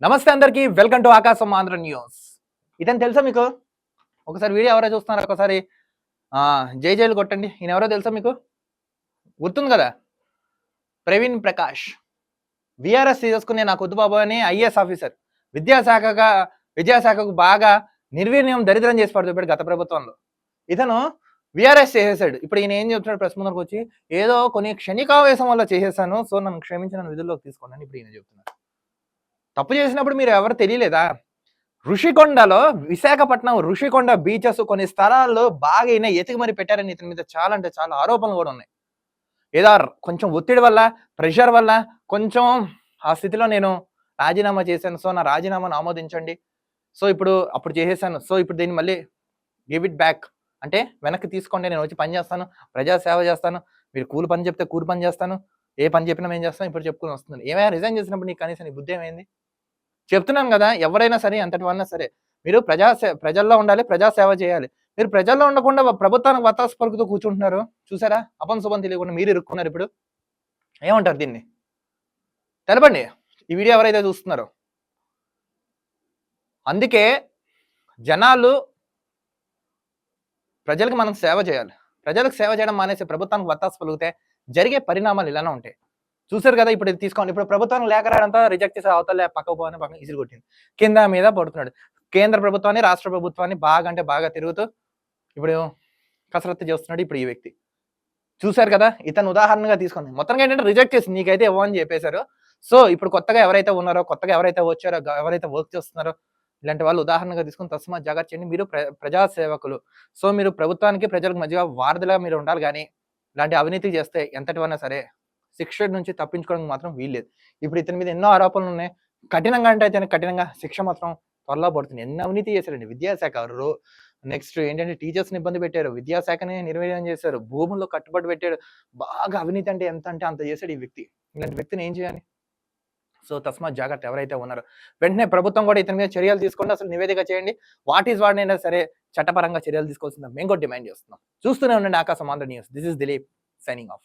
నమస్తే అందరికీ, welcome to ఆకాశం ఆంధ్ర న్యూస్. ఇతను తెలుసా మీకు? ఒకసారి వీడియో ఎవరో చూస్తున్నారు, ఒకసారి జై జైలు కొట్టండి. ఈయన ఎవరో తెలుసా మీకు? గుర్తుంది కదా, ప్రవీణ్ ప్రకాష్. విఆర్ఎస్ తీసుకునే నాకు వద్దు బాబు అని ఐఏఎస్ ఆఫీసర్, విద్యాశాఖకు బాగా నిర్వీర్యం దరిద్రం చేసి పడుతుంది గత ప్రభుత్వంలో. ఇతను విఆర్ఎస్ చేసేసాడు. ఇప్పుడు ఈయన ఏం చెప్తున్నాడు ప్రెస్ ముందరకు వచ్చి, ఏదో కొన్ని క్షణికావేశం వల్ల చేసేసాను, సో నన్ను క్షమించి నన్ను విధుల్లోకి తీసుకోండి అని ఇప్పుడు ఈయన చెప్తున్నాడు. తప్పు చేసినప్పుడు మీరు ఎవరు తెలియలేదా? ఋషికొండలో, విశాఖపట్నం ఋషికొండ బీచెస్ కొన్ని స్థలాల్లో బాగా అయినా ఎతికి మరి పెట్టారని ఇతని మీద చాలా అంటే చాలా ఆరోపణలు కూడా ఉన్నాయి. ఏదో కొంచెం ఒత్తిడి వల్ల, ప్రెషర్ వల్ల కొంచెం ఆ స్థితిలో నేను రాజీనామా చేశాను, సో నా రాజీనామాను ఆమోదించండి, సో ఇప్పుడు అప్పుడు చేసేసాను, సో ఇప్పుడు దీన్ని మళ్ళీ గివ్ ఇట్ బ్యాక్ అంటే వెనక్కి తీసుకోండి, నేను వచ్చి పని చేస్తాను, ప్రజాసేవ చేస్తాను, మీరు కూలి పని చెప్తే కూలి పని చేస్తాను, ఏ పని చెప్పినా మేము చేస్తాం, ఇప్పుడు చెప్పుకుని వస్తుంది. ఏమైనా రిజైన్ చేసినప్పుడు నీకు కనీసం నీ బుద్ధి ఏమైంది? చెప్తున్నాను కదా, ఎవరైనా సరే ఎంతటి వాళ్ళైనా సరే మీరు ప్రజల్లో ఉండాలి, ప్రజాసేవ చేయాలి. మీరు ప్రజల్లో ఉండకుండా ప్రభుత్వానికి వత్తాసు పలుకుతూ కూర్చుంటున్నారు, చూసారా? అపంశుభం తెలియకుండా మీరు ఇరుక్కున్నారు. ఇప్పుడు ఏమంటారు దీన్ని? తెలపండి ఈ వీడియో ఎవరైతే చూస్తున్నారో. అందుకే జనాలు ప్రజలకు మనం సేవ చేయాలి. ప్రజలకు సేవ చేయడం మానేసి ప్రభుత్వానికి వత్తాసు పలికితే జరిగే పరిణామాలు ఇలానే ఉంటాయి. చూసారు కదా, ఇప్పుడు ఇది తీసుకోండి. ఇప్పుడు ప్రభుత్వానికి లేఖ రాయడంతో రిజెక్ట్ చేసే అవతల పక్కకు పోని పక్కన ఇసురు కొట్టింది, కింద మీద పడుతున్నాడు. కేంద్ర ప్రభుత్వాన్ని, రాష్ట్ర ప్రభుత్వాన్ని బాగా అంటే బాగా తిరుగుతూ ఇప్పుడు కసరత్తు చేస్తున్నాడు ఇప్పుడు ఈ వ్యక్తి. చూసారు కదా, ఇతను ఉదాహరణగా తీసుకుంది. మొత్తంగా ఏంటంటే రిజెక్ట్ చేసింది, నీకైతే ఇవ్వని చెప్పేశారు. సో ఇప్పుడు కొత్తగా ఎవరైతే ఉన్నారో, కొత్తగా ఎవరైతే వచ్చారో, ఎవరైతే వర్క్ చేస్తున్నారో ఇలాంటి వాళ్ళు ఉదాహరణగా తీసుకుని తస్మాత్ జాగ్రత్త చేయండి. మీరు ప్రజాసేవకులు, సో మీరు ప్రభుత్వానికి ప్రజలకు మధ్యగా వారధిలా మీరు ఉండాలి. కానీ ఇలాంటి అవినీతి చేస్తే ఎంతటివన్నా సరే శిక్ష నుంచి తప్పించుకోవడానికి మాత్రం వీల్లేదు. ఇప్పుడు ఇతని మీద ఎన్నో ఆరోపణలు ఉన్నాయి. కఠినంగా అంటే అయితే కఠినంగా శిక్ష మాత్రం త్వరలో పడుతుంది. ఎన్ని అవినీతి చేశారండి విద్యాశాఖ. నెక్స్ట్ ఏంటంటే టీచర్స్ని ఇబ్బంది పెట్టారు, విద్యాశాఖని నిర్వీర్యం చేశారు, భూముల్లో కట్టుబడి పెట్టాడు. బాగా అవినీతి అంటే ఎంత అంటే అంత చేశాడు ఈ వ్యక్తి. ఇలాంటి వ్యక్తిని ఏం చేయాలి? సో తస్మాత్ జాగ్రత్త ఎవరైతే ఉన్నారో. వెంటనే ప్రభుత్వం కూడా ఇతని మీద చర్యలు తీసుకోండి, అసలు నివేదిక చేయండి. వాడినైనా సరే చట్టపరంగా చర్యలు తీసుకోవాల్సిందా మేము కూడా డిమాండ్ చేస్తున్నాం. చూస్తూనే ఉండండి ఆకాశం Andhra news. This is Dilip signing off.